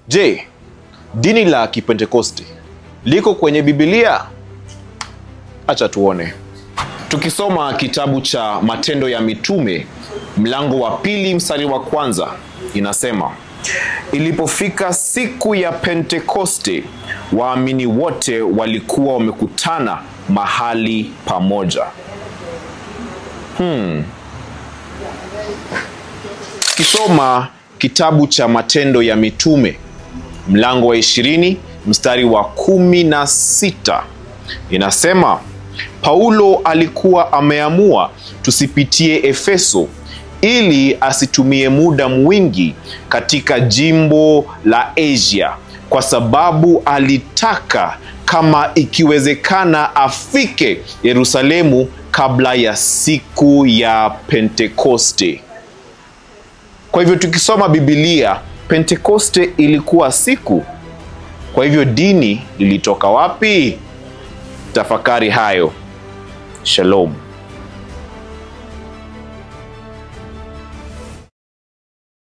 Je, dini la Kipentekoste liko kwenye Biblia? Acha tuone. Tukisoma kitabu cha Matendo ya Mitume, mlango wa 2 mstari wa 1, inasema: ilipofika siku ya Pentekoste, waamini wote walikuwa wamekutana mahali pamoja. Kisoma kitabu cha Matendo ya Mitume, mlango wa 20 mstari wa 16, inasema: Paulo alikuwa ameamua tusipitie Efeso ili asitumie muda mwingi katika jimbo la Asia, kwa sababu alitaka kama ikiwezekana afike Yerusalemu kabla ya siku ya Pentekoste. Kwa hivyo tukisoma Biblia, Pentekoste ilikuwa siku. Kwa hivyo dini ilitoka wapi? Tafakari hayo. Shalom.